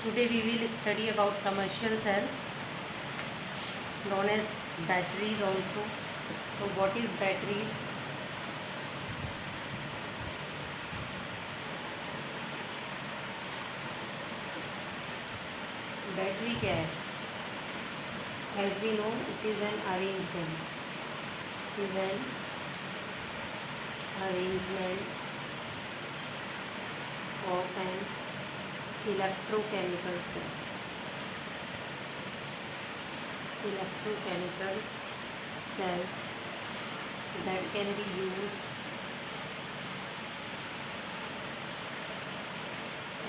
Today we will study about commercial cell known as batteries also. So what is batteries? Battery क्या है? As we know, it is an arrangement. It is an arrangement of an electrochemical cell. Electrochemical cell that can be used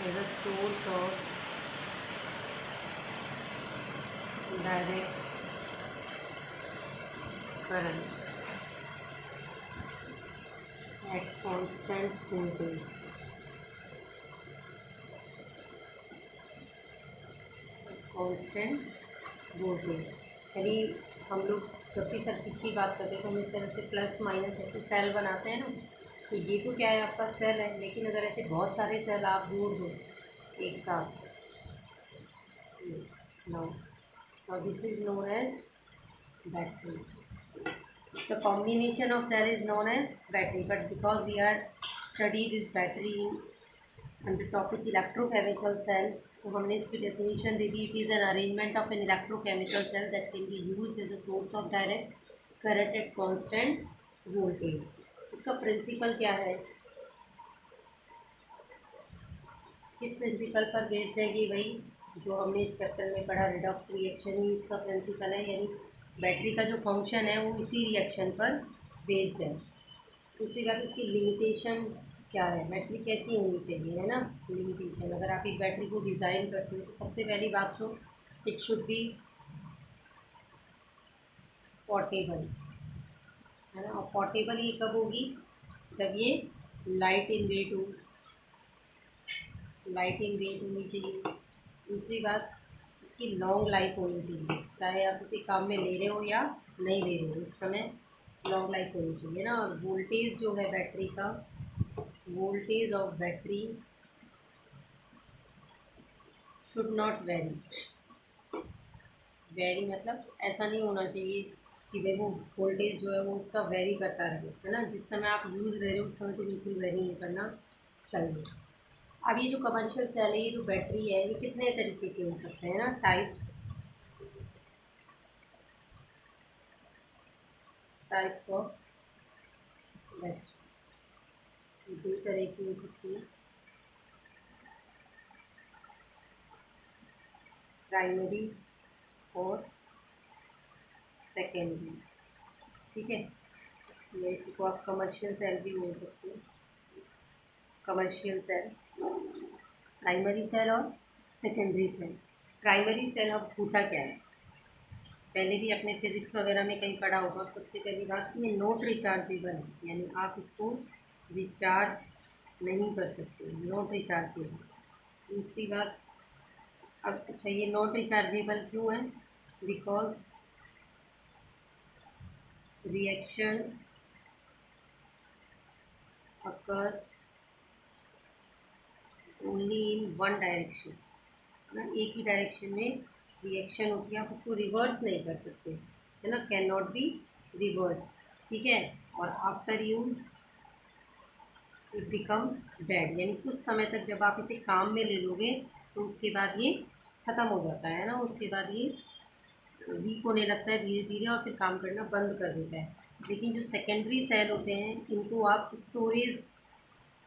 as a source of direct current at constant voltage. Constant voltage यानी हम लोग जब भी circuit की बात करते हैं तो हम इस तरह से प्लस माइनस ऐसे सेल बनाते हैं ना। तो ये तो क्या है, आपका सेल है, लेकिन अगर ऐसे बहुत सारे सेल आप जोड़ दो एक साथ, now this is known as battery. The combination of cell is known as battery, but because we are study this battery under topic electrochemical cell, तो हमने इसकी डेफिनेशन दे दी. It is an arrangement of an electrochemical cell that can be used as a source of direct current at constant voltage. इसका principle क्या है, किस principal पर बेस्ड है ये? वही जो हमने इस चैप्टर में पढ़ा, रिडॉक्स रिएक्शन ही इसका प्रिंसिपल है. यानी बैटरी का जो फंक्शन है वो इसी रिएक्शन पर बेस्ड है. दूसरी बात, इसकी लिमिटेशन क्या है, बैटरी कैसी होनी चाहिए, है ना. लिमिटेशन, अगर आप एक बैटरी को डिज़ाइन करते हो तो सबसे पहली बात तो इट शुड बी पोर्टेबल, है ना. और पोर्टेबल ये कब होगी, जब ये लाइट इन वेट हो, लाइट इन वेट होनी चाहिए. दूसरी बात, इसकी लॉन्ग लाइफ होनी चाहिए, चाहे आप इसे काम में ले रहे हो या नहीं ले रहे हो, उस समय लॉन्ग लाइफ होनी चाहिए ना. और वोल्टेज जो है बैटरी का, voltage of battery should not very. Very मतलब ऐसा नहीं होना चाहिए कि भाई वो वोल्टेज जो है वो उसका वेरी करता रहे, है ना. जिस समय आप यूज़ ले रहे हो उस समय तो बिल्कुल वेरी नहीं करना चाहिए. अब ये जो कमर्शियल सेल है, ये जो बैटरी है, ये कितने तरीके के हो सकते हैं ना, टाइप्स ऑफ बैटरी. दो तरह की हो सकती है, प्राइमरी और सेकेंडरी. ठीक है, या इसी को आप कमर्शियल सेल भी बोल सकते हो. कमर्शियल सेल, प्राइमरी सेल और सेकेंडरी सेल. प्राइमरी सेल अब होता क्या है, पहले भी अपने फिजिक्स वगैरह में कहीं पढ़ा होगा. सबसे पहली बात, ये नॉट रिचार्जेबल है, यानी आप इसको रिचार्ज नहीं कर सकते, नॉट रिचार्जेबल. दूसरी बात, अब अच्छा ये नॉट रिचार्जेबल क्यों है, because reactions occurs only in one direction, है ना. एक ही डायरेक्शन में रिएक्शन होती है, आप उसको रिवर्स नहीं कर सकते, है ना. Can not be reverse. ठीक है. और after use it becomes dead, यानी कुछ समय तक जब आप इसे काम में ले लोगे तो उसके बाद ये ख़त्म हो जाता है ना. उसके बाद ये वीक होने लगता है धीरे धीरे और फिर काम करना बंद कर देता है. लेकिन जो सेकेंडरी सेल होते हैं इनको आप स्टोरेज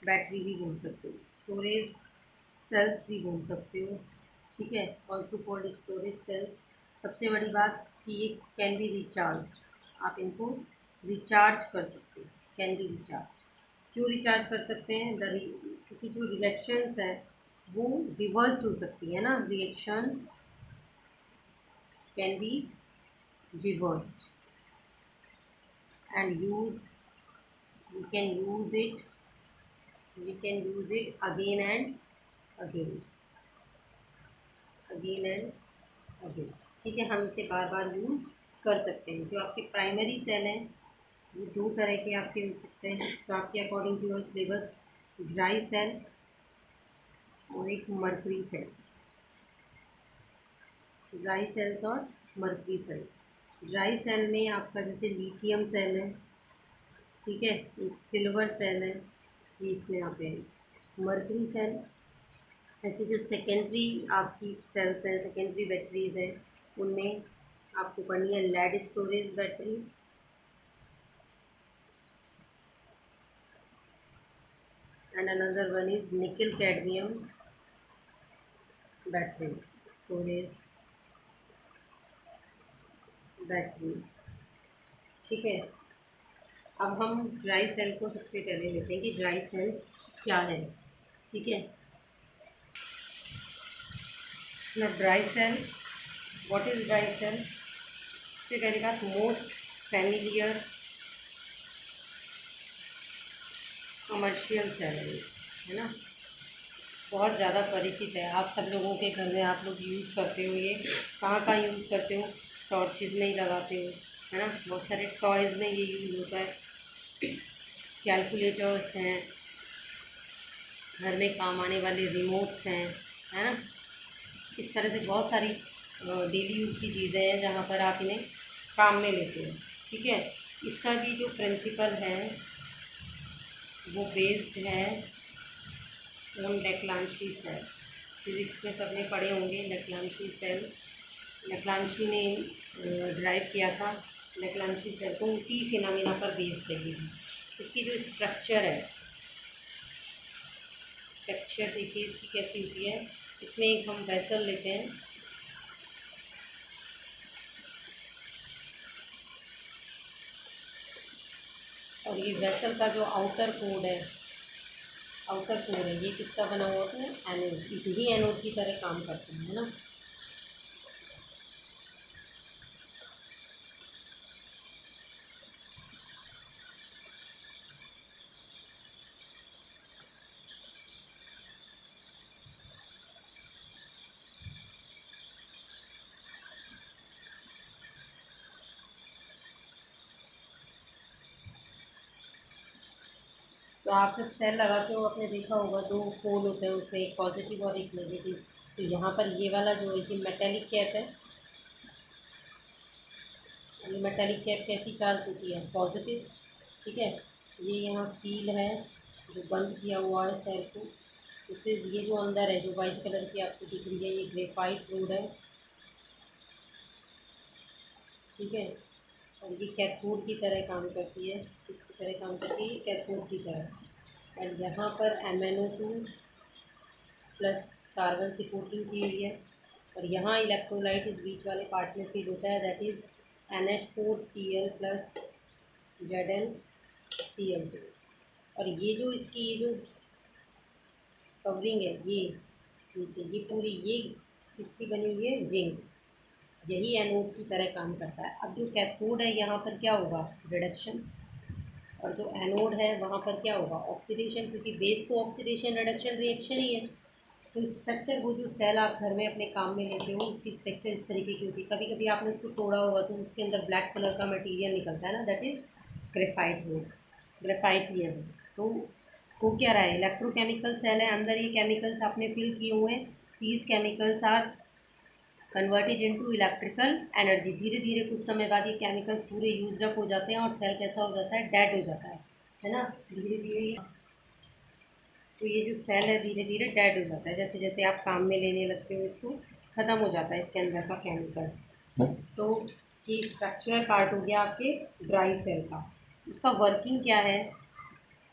बैटरी भी बोल सकते हो, स्टोरेज सेल्स भी बोल सकते हो. ठीक है, ऑल्सो कॉल्ड स्टोरेज सेल्स. सबसे बड़ी बात कि ये कैन बी रिचार्ज, आप इनको रिचार्ज कर सकते हो, कैन बी रिचार्ज. क्यों रिचार्ज कर सकते हैं, क्योंकि जो रिएक्शंस है वो रिवर्स्ड हो सकती है ना. Reaction can be reversed and we can use it again and again. ठीक है, हम इसे बार बार यूज़ कर सकते हैं. जो आपके प्राइमरी सेल हैं वो दो तरह के आपके हो सकते हैं, जो आपके according to your syllabus, dry cell और एक मर्करी सेल. ड्राई सेल्स और मर्करी सेल्स। ड्राई सेल में आपका जैसे लिथियम सेल है, ठीक है, एक सिल्वर सेल है, ये इसमें आते हैं। मर्करी सेल, ऐसे जो सेकेंडरी आपकी सेल्स हैं, सेकेंडरी बैटरीज हैं, उनमें आपको पढ़नी है lead storage battery, and another one is nickel cadmium battery storage battery. ठीक है, अब हम ड्राई सेल को सबसे पहले लेते हैं कि ड्राई सेल क्या है। ठीक है, ना dry cell, what is dry cell? सबसे पहले बात, मोस्ट फैमिलियर कमर्शियल सेल है ना, बहुत ज़्यादा परिचित है, आप सब लोगों के घर में आप लोग यूज़ करते हो। ये कहाँ कहाँ यूज़ करते हो? टॉर्चेज़ में ही लगाते हो, है ना, बहुत सारे टॉयज़ में ये यूज़ होता है, कैलकुलेटर्स हैं, घर में काम आने वाले रिमोट्स हैं, है ना, इस तरह से बहुत सारी डेली यूज़ की चीज़ें हैं जहाँ पर आप इन्हें काम में लेते हो। ठीक है, इसका भी जो प्रिंसिपल है वो बेस्ड है ऑन लेक्लांशी सेल। फिज़िक्स में सबने पढ़े होंगे लेक्लांशी सेल्स, लेक्लांशी ने ड्राइव किया था लेक्लांशी सेल को, उसी फिनोमेना पर बेस्ड है ये। इसकी जो स्ट्रक्चर है, स्ट्रक्चर देखिए इसकी कैसी होती है। इसमें एक हम वेसल लेते हैं, और ये वेसल का जो आउटर कोड है, आउटर कोर है, ये किसका बना हुआ होता है? एनोड। यही एनोड की तरह काम करता है ना। तो आप जब सेल लगाते हो, आपने देखा होगा दो पोल होते हैं उसमें, एक पॉजिटिव और एक नेगेटिव। तो यहाँ पर ये वाला जो है कि मेटेलिक कैप है, ये मेटेलिक कैप कैसी चाल चुकी है? पॉजिटिव। ठीक है, ये यहाँ सील है जो बंद किया हुआ है सेल को। इससे ये जो अंदर है, जो वाइट कलर की आपको दिख रही है, ये ग्रेफाइट रोड है। ठीक है, और ये कैथोड की तरह काम करती है, किसकी तरह काम करती है? कैथोड की तरह। और यहाँ पर MnO2 प्लस कार्बन से कोटिंग की हुई है, और यहाँ इलेक्ट्रोलाइट इस बीच वाले पार्ट में फील होता है, that is NH4Cl plus ZnCl2। और ये जो इसकी ये जो कवरिंग है, ये नीचे ये पूरी, ये इसकी बनी हुई है जिंक, यही एनोड की तरह काम करता है। अब जो कैथोड है यहाँ पर क्या होगा? रिडक्शन। और जो एनोड है वहाँ पर क्या होगा? ऑक्सीडेशन, क्योंकि बेस तो ऑक्सीडेशन रिडक्शन रिएक्शन ही है। तो स्ट्रक्चर, वो जो सेल आप घर में अपने काम में लेते हो, उसकी स्ट्रक्चर इस तरीके की होती है। कभी कभी आपने उसको तोड़ा होगा तो उसके अंदर ब्लैक कलर का मटेरियल निकलता है ना, that is graphite rod, graphite ही है वो। तो हो क्या रहा है? इलेक्ट्रोकेमिकल सेल है, अंदर ये केमिकल्स आपने फिल किए हुए हैं, these chemicals are converted into electrical energy. धीरे धीरे कुछ समय बाद ये केमिकल्स पूरे यूज अप हो जाते हैं और सेल कैसा हो जाता है? डेड हो जाता है ना, धीरे धीरे। तो ये जो सेल है धीरे धीरे डेड हो जाता है, जैसे जैसे आप काम में लेने लगते हो इसको, ख़त्म हो जाता है इसके अंदर का केमिकल। तो ये स्ट्रक्चरल पार्ट हो गया आपके ड्राई सेल का। इसका वर्किंग क्या है?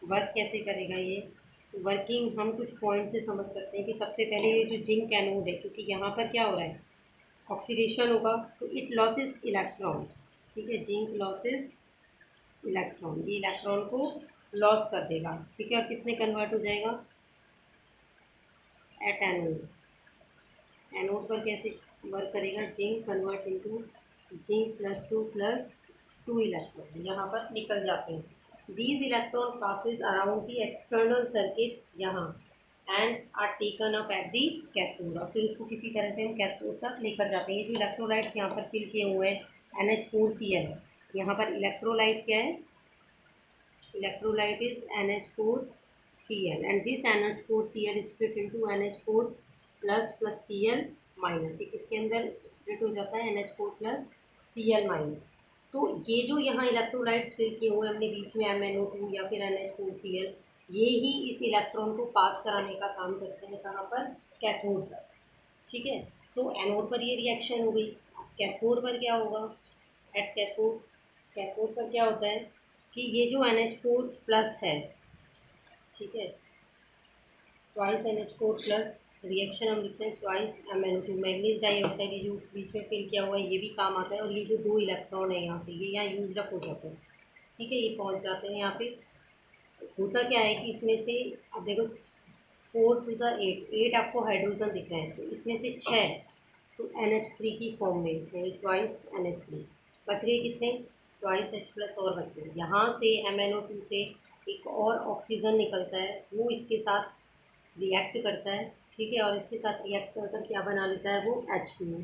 वर्क कैसे करेगा ये? वर्किंग हम कुछ पॉइंट से समझ सकते हैं कि सबसे पहले ये जो जिंक एनोड है, क्योंकि यहाँ पर क्या हो रहा है? ऑक्सीडेशन होगा, तो इट लॉसेस इलेक्ट्रॉन। ठीक है, जिंक लॉसेस इलेक्ट्रॉन, ये इलेक्ट्रॉन को लॉस कर देगा। ठीक है, और किस में कन्वर्ट हो जाएगा? At anode. एनोड पर कैसे वर्क करेगा? Zinc convert into zinc +2 electron यहाँ पर निकल जाते हैं। These electron passes around the external circuit यहाँ, and are taken up at the cathode, और फिर इसको किसी तरह से हम कैथोड तक लेकर जाते हैं। ये जो इलेक्ट्रोलाइट्स यहाँ पर फिल किए हुए हैं NH4Cl है, यहाँ पर इलेक्ट्रोलाइट क्या है? Electrolyte is NH4Cl, and this NH4Cl is split into NH4 plus Cl minus, ये किसके अंदर स्प्लिट हो जाता है NH4+Cl-। तो ये जो यहाँ इलेक्ट्रोलाइट्स फिल किए हुए हमने बीच में MnO2 या फिर NH4Cl, ये ही इस इलेक्ट्रॉन को पास कराने का काम करते हैं कहाँ पर, कैथोड पर। ठीक है, तो एनोड पर ये रिएक्शन हो गई। कैथोड पर क्या होगा, एट कैथोड, कैथोड पर क्या होता है कि ये जो NH4+ है, ठीक है, ट्वाइस NH4+, रिएक्शन हम लिखते हैं ट्वाइस MnO2, मैग्नीज डाइऑक्साइड, ये जो बीच में फिल किया हुआ है ये भी काम आता है। और ये जो 2 इलेक्ट्रॉन है यहाँ से, ये यहाँ यूज अप हो जाते हैं। ठीक है, ये पहुँच जाते हैं यहाँ पे। होता क्या है कि इसमें से, अब देखो 4 to the 8, 8 आपको हाइड्रोजन दिख रहे हैं, तो इसमें से 6 तो NH3 की फॉर्म में, यानी ट्वाइस NH3 बच गए कितने, ट्वाइस H+ और बच गए। यहाँ से MnO2 से एक और ऑक्सीजन निकलता है, वो इसके साथ रिएक्ट करता है। ठीक है, और इसके साथ रिएक्ट कर कर क्या बना लेता है, वो H2O।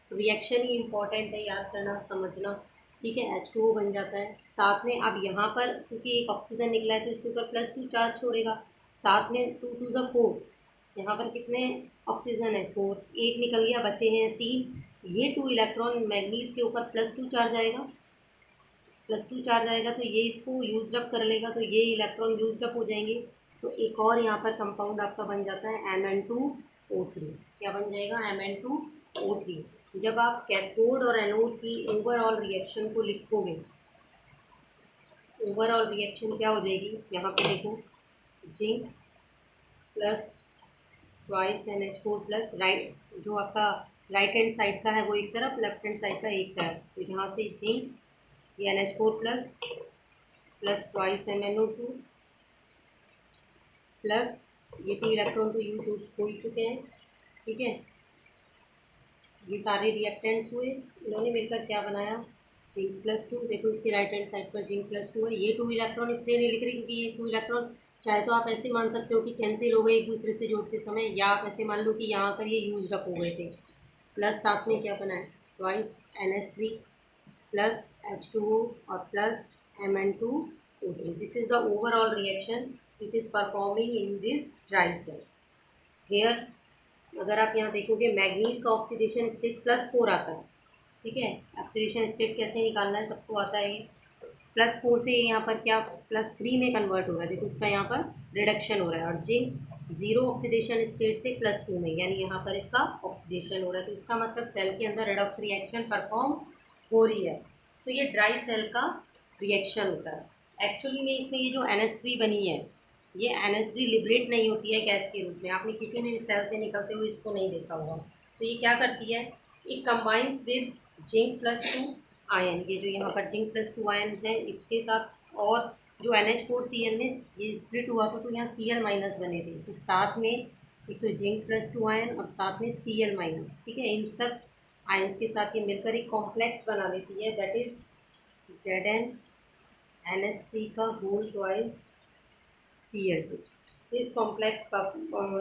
तो रिएक्शन ही इम्पॉर्टेंट है, याद करना समझना। ठीक है, H2O बन जाता है। साथ में अब यहाँ पर क्योंकि एक ऑक्सीजन निकला है तो इसके ऊपर +2 चार्ज छोड़ेगा। साथ में 2 to the 4, यहाँ पर कितने ऑक्सीजन है, 4, एक निकल गया, बचे हैं 3। ये 2 इलेक्ट्रॉन मैग्नीज के ऊपर +2 चार्ज आएगा, +2 चार्ज आएगा तो ये इसको यूज अप कर लेगा, तो ये इलेक्ट्रॉन यूज अप हो जाएंगे। तो एक और यहाँ पर कंपाउंड आपका बन जाता है Mn2O3। क्या बन जाएगा, Mn2O3। जब आप कैथोड और एनोड की ओवरऑल रिएक्शन को लिखोगे, ओवरऑल रिएक्शन क्या हो जाएगी, यहाँ पे देखो, zinc plus twice NH4+, right जो आपका राइट हैंड साइड का है वो एक तरफ, लेफ्ट हैंड साइड का एक तरफ, तो यहाँ से जिंक, ये NH4+ plus twice MnO2 plus ये 2 इलेक्ट्रॉन तो यूज हो ही चुके हैं। ठीक है, ये सारे रिएक्टेंट्स हुए, इन्होंने मिलकर क्या बनाया, जिंक+2। देखो इसके राइट हैंड साइड पर जिंक+2 है। ये 2 इलेक्ट्रॉन इसलिए नहीं लिख रही क्योंकि ये 2 इलेक्ट्रॉन चाहे तो आप ऐसे मान सकते हो कि कैंसिल हो गए एक दूसरे से जोड़ते समय, या आप ऐसे मान लो कि यहाँ पर ये यूज अप हो गए थे। प्लस साथ में क्या बना है, ट्वाइस NH3 प्लस H2O और plus Mn2O3। This is the overall reaction which is performing in this dry cell. Here अगर आप यहाँ देखोगे मैग्नीज का ऑक्सीडेशन स्टेट +4 आता है। ठीक है, ऑक्सीडेशन स्टेट कैसे निकालना है सबको आता है। +4 से यहाँ पर क्या +3 में कन्वर्ट हो रहा है, देखो इसका यहाँ पर रिडक्शन हो रहा है। और जिंक 0 ऑक्सीडेशन स्टेट से +2 में, यानी यहाँ पर इसका ऑक्सीडेशन हो रहा है। तो इसका मतलब सेल के अंदर रेडॉक्स रिएक्शन परफॉर्म हो रही है। तो ये ड्राई सेल का रिएक्शन होता है। एक्चुअली में इसमें ये जो NH3 बनी है, ये NH3 लिबरेट नहीं होती है गैस के रूप में। आपने किसी ने सेल से निकलते हुए इसको नहीं देखा होगा। तो ये क्या करती है, इट कंबाइंस विद जिंक+2 आयन, ये जो यहाँ पर जिंक+2 आयन है इसके साथ, और जो NH4Cl में ये स्प्लिट हुआ था तो यहाँ Cl- बने थे, तो साथ में एक तो जिंक+2 आयन और साथ में Cl-। ठीक है, इन सब आयन्स के साथ ये मिलकर एक कॉम्प्लेक्स बना लेती है, दैट इज ZnNH3 का होल ट्वाइस Cl2। इस कॉम्प्लेक्स का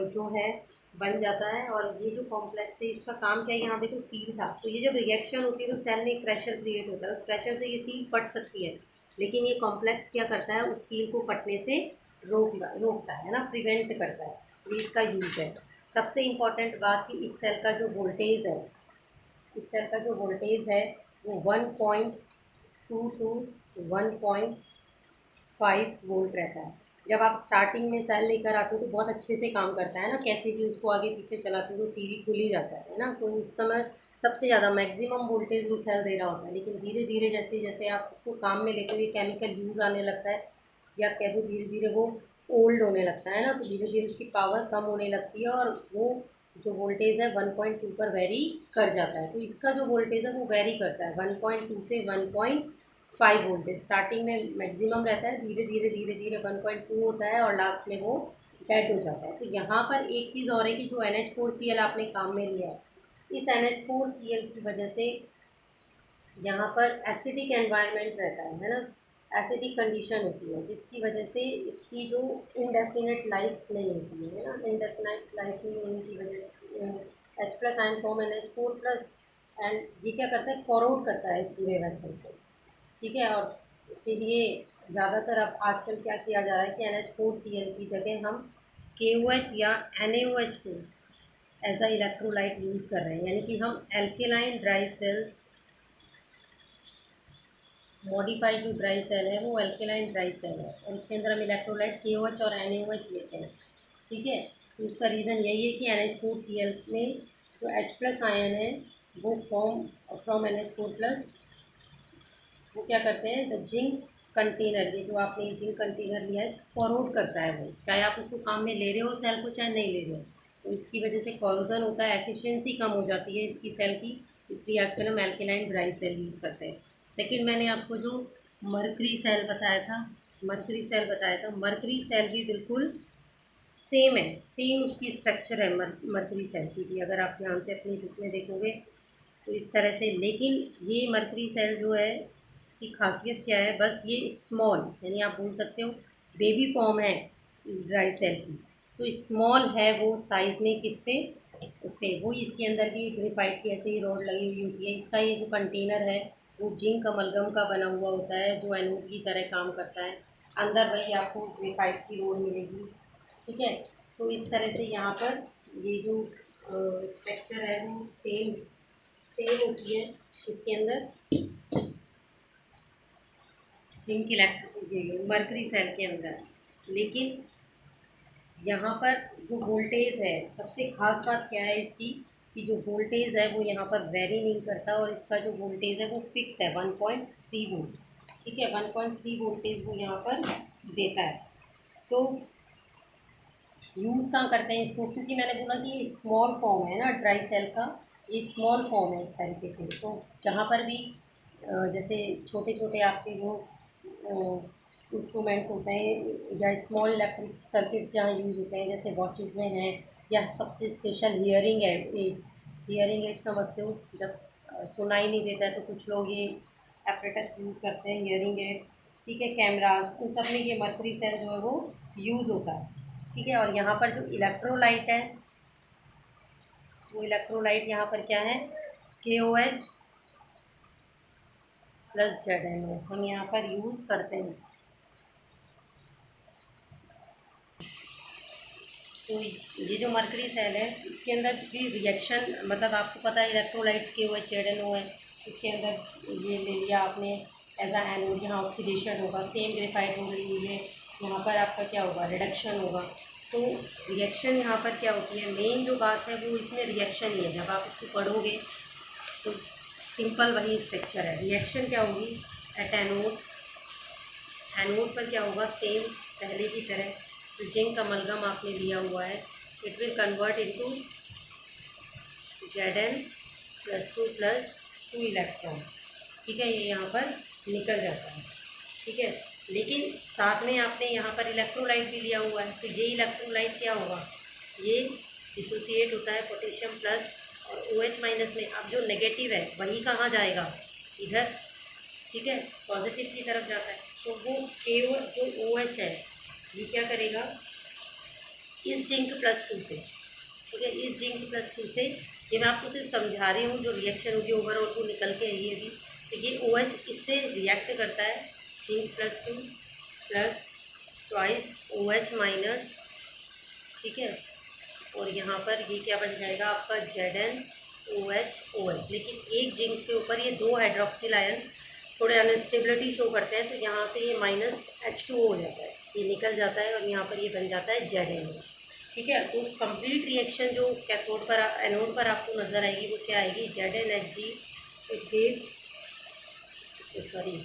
जो है बन जाता है। और ये जो कॉम्प्लेक्स है इसका काम क्या है, यहाँ देखो सील था, तो ये जब रिएक्शन होती है तो सेल में एक प्रेशर क्रिएट होता है, उस प्रेशर से ये सील फट सकती है, लेकिन ये कॉम्प्लेक्स क्या करता है, उस सील को फटने से रोकता है ना, प्रिवेंट करता है। ये इसका यूज है। सबसे इम्पॉर्टेंट बात कि इस सेल का जो वोल्टेज है, इस सेल का जो वोल्टेज है वो 1.2 to 1.5 वोल्ट रहता है। जब आप स्टार्टिंग में सेल लेकर आते हो तो बहुत अच्छे से काम करता है ना, कैसे भी उसको आगे पीछे चलाते हो तो टीवी खुल ही जाता है ना। तो उस समय सबसे ज़्यादा मैक्सिमम वोल्टेज वो सेल दे रहा होता है, लेकिन धीरे धीरे जैसे जैसे आप उसको काम में लेते हुए केमिकल यूज़ आने लगता है, या कह दो धीरे धीरे वो ओल्ड होने लगता है ना, तो धीरे धीरे उसकी पावर कम होने लगती है और वो जो वोल्टेज है 1.2 पर वेरी कर जाता है। तो इसका जो वोल्टेज है वो वेरी करता है 1.2 से 1.5 वोल्टेज। स्टार्टिंग में मैक्सिमम रहता है, धीरे धीरे धीरे धीरे 1.2 होता है और लास्ट में वो डेड हो जाता है। तो यहाँ पर एक चीज़ और है कि जो NH4Cl आपने काम में लिया है, इस NH4Cl की वजह से यहाँ पर एसिडिक एनवायरनमेंट रहता है ना, एसिडिक कंडीशन होती है, जिसकी वजह से इसकी जो इनडेफिनेट लाइफ नहीं होती है ना, इनडेफिनेट लाइफ नहीं होने की वजह से H+ ion form NH4+, and ये क्या करता है, कोरोड करता है इस पूरे वेसल को। ठीक है, और इसीलिए ज़्यादातर अब आजकल क्या किया जा रहा है कि NH4Cl की जगह हम KOH या NaOH को एज अ इलेक्ट्रोलाइट यूज कर रहे हैं, यानी कि हम एल्केलाइन ड्राई सेल्स, मॉडिफाइड जो ड्राई सेल है वो एल्केलाइन ड्राई सेल है और उसके अंदर हम इलेक्ट्रोलाइट KOH और NaOH लेते हैं। ठीक है, तो उसका रीज़न यही है कि NH4Cl में जो H+ आयन है वो फॉर्म फ्रॉम NH4+, वो क्या करते हैं, द जिंक कंटेनर, ये जो आपने जिंक कंटेनर लिया है कॉरोड करता है वो, चाहे आप उसको काम में ले रहे हो सेल को चाहे नहीं ले रहे हो, तो इसकी वजह से कॉरोजन होता है, एफिशिएंसी कम हो जाती है इसकी सेल की, इसलिए आजकल हम एल्केलाइन ड्राई सेल यूज करते हैं। सेकंड, मैंने आपको जो मरकरी सेल बताया था, मरकरी सेल भी बिल्कुल सेम है, सेम उसकी स्ट्रक्चर है मरकरी सेल की भी, अगर आप ध्यान से अपनी बुक में देखोगे तो इस तरह से। लेकिन ये मरकरी सेल जो है उसकी खासियत क्या है, बस ये स्मॉल, यानी आप बोल सकते हो बेबी फॉर्म है इस ड्राई सेल की, तो स्मॉल है वो साइज़ में, किससे, उससे। वो इसके अंदर भी ग्रेफाइट की ऐसे ही रॉड लगी हुई होती है, इसका ये जो कंटेनर है वो जिंक अमलगम का बना हुआ होता है जो एनोड की तरह काम करता है, अंदर वही आपको ग्रेफाइट की रोड मिलेगी। ठीक है, तो इस तरह से यहाँ पर ये जो स्ट्रक्चर है वो सेम सेम होती है इसके अंदर जिंक इलेक्ट्रो मरकरी सेल के अंदर। लेकिन यहाँ पर जो वोल्टेज है, सबसे खास बात क्या है इसकी, कि जो वोल्टेज है वो यहाँ पर वेरी नहीं करता और इसका जो वोल्टेज है वो फिक्स है 1.3 वोल्ट। ठीक है, 1.3 वोल्टेज वो यहाँ पर देता है। तो यूज़ कहाँ करते हैं इसको, क्योंकि मैंने बोला कि ये स्मॉल फॉर्म है ना ड्राई सेल का, ये स्मॉल फॉर्म है एक तरीके से। तो जहाँ पर भी जैसे छोटे छोटे आपके जो इंस्ट्रूमेंट्स होते हैं या स्मॉल इलेक्ट्रिक सर्किट्स जहाँ यूज़ होते हैं, जैसे वॉचेस में हैं, या सबसे स्पेशल हियरिंग एड्स समझते हो, जब सुनाई नहीं देता है तो कुछ लोग ये एपरेटस यूज़ करते हैं, हियरिंग एड्स। ठीक है, कैमरास, उन सब में ये मरकरी सेल जो है वो यूज़ होता है। ठीक है, और यहाँ पर जो इलेक्ट्रोलाइट है वो इलेक्ट्रोलाइट यहाँ पर क्या है, KOH प्लस ZnO हम यहाँ पर यूज़ करते हैं। तो ये जो मरकरी सेल है इसके अंदर भी रिएक्शन, मतलब आपको पता है इलेक्ट्रोलाइट्स KOH ZnO है, इसके अंदर ये ले लिया आपने एज आ एनोड, यहाँ ऑक्सीडेशन होगा, सेम ग्रेफाइट हो रही हुई है, यहाँ पर आपका क्या होगा, रिडक्शन होगा। तो रिएक्शन यहाँ पर क्या होती है, मेन जो बात है वो इसमें रिएक्शन ही है। जब आप इसको पढ़ोगे तो सिंपल वही स्ट्रक्चर है, रिएक्शन क्या होगी एट एनोड, एनोड पर क्या होगा, सेम पहले की तरह जो जिंक अमलगम आपने लिया हुआ है, it will convert into Zn+2 + 2 electron. ठीक है, ये यहाँ पर निकल जाता है। ठीक है, लेकिन साथ में आपने यहाँ पर इलेक्ट्रोलाइट भी लिया हुआ है, तो ये इलेक्ट्रोलाइट क्या होगा, ये डिसोसिएट होता है पोटेशियम प्लस और OH- में। अब जो नेगेटिव है वही कहाँ जाएगा, इधर। ठीक है, पॉजिटिव की तरफ जाता है, तो वो KO जो OH है ये क्या करेगा, इस जिंक+2 से। ठीक है, इस जिंक+2 से, ये मैं आपको सिर्फ समझा रही हूँ, जो रिएक्शन होगी ओवरऑल वो निकल के आई है अभी। तो ये OH इससे रिएक्ट करता है, जिंक+2 प्लस ट्वाइस OH-। ठीक है, और यहाँ पर ये क्या बन जाएगा आपका ZnOH। लेकिन एक जिंक के ऊपर ये 2 हाइड्रोक्सिल आयन थोड़े अनस्टेबिलिटी शो करते हैं, तो यहाँ से ये -H2O हो जाता है, ये निकल जाता है और यहाँ पर ये बन जाता है ZnO। ठीक है, तो कंप्लीट रिएक्शन जो कैथोड पर एनोड पर आपको नज़र आएगी वो क्या आएगी, ZnHg, it gives sorry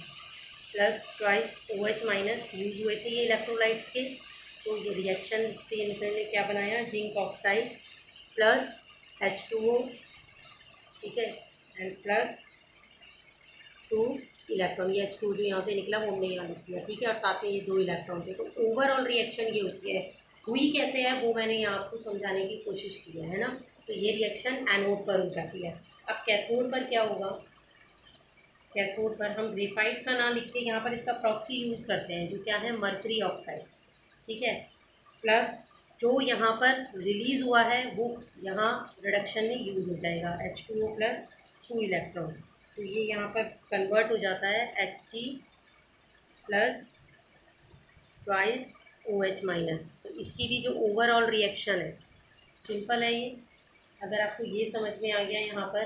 plus twice OH- use हुए थे ये इलेक्ट्रोलाइट्स के। तो ये रिएक्शन से निकलने क्या बनाया, जिंक ऑक्साइड प्लस H2O। ठीक है, एंड प्लस 2 इलेक्ट्रॉन, ये H2 जो यहाँ से निकला वो हमने यहाँ लिख दिया। ठीक है, और साथ में ये 2 इलेक्ट्रॉन थे। तो ओवरऑल रिएक्शन ये होती है, हुई कैसे है वो मैंने यहाँ आपको समझाने की कोशिश की है ना। तो ये रिएक्शन एनोड पर हो जाती है। अब कैथोड पर क्या होगा, कैथोड पर हम ग्रेफाइट का नाम लिखते हैं, यहाँ पर इसका प्रॉक्सी यूज़ करते हैं जो क्या है, मर्करी ऑक्साइड। ठीक है, प्लस जो यहाँ पर रिलीज़ हुआ है वो यहाँ रिडक्शन में यूज़ हो जाएगा, H2O प्लस 2 इलेक्ट्रॉन। तो ये यहाँ पर कन्वर्ट हो जाता है Hg प्लस ट्वाइस OH-। तो इसकी भी जो ओवरऑल रिएक्शन है सिंपल है ये, अगर आपको ये समझ में आ गया यहाँ पर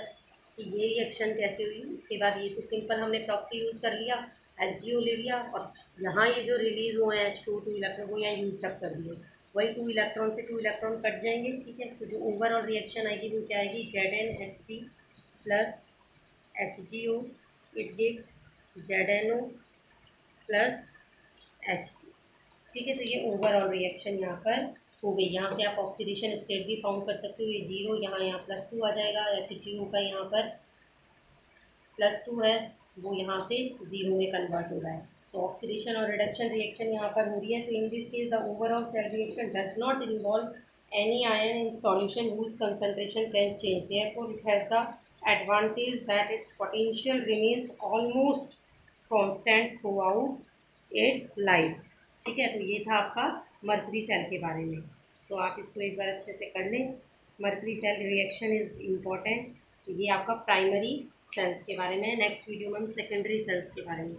कि ये रिएक्शन कैसे हुई, उसके बाद ये तो सिंपल हमने प्रॉक्सी यूज कर लिया, HgO ले लिया, और यहाँ ये जो रिलीज हुए हैं H2 इलेक्ट्रॉन को यहाँ यूज अप कर दिए, वही 2 इलेक्ट्रॉन से 2 इलेक्ट्रॉन कट जाएंगे, ठीक है। तो जो ओवरऑल रिएक्शन आएगी वो क्या आएगी, ZnHg plus HgO, it gives ZnO plus Hg, ठीक है। तो ये ओवरऑल रिएक्शन यहाँ पर हो गई। यहाँ से आप ऑक्सीडेशन स्टेट भी फाउंड कर सकते हो, ये 0 यहाँ +2 आ जाएगा, HgO का यहाँ पर +2 है, वो यहाँ से 0 में कन्वर्ट हो रहा है। तो ऑक्सीडेशन और रिडक्शन रिएक्शन यहाँ पर हो रही है। तो in this case the overall cell reaction does not involve any ion in solution whose concentration can change, therefore it has the advantage that its potential remains almost constant throughout its life, ठीक है। तो ये था आपका mercury cell के बारे में, तो आप इसको एक बार अच्छे से कर लें। Mercury cell reaction is important. तो ये आपका प्राइमरी सेल्स के बारे में। नेक्स्ट वीडियो में हम सेकेंडरी सेल्स के बारे में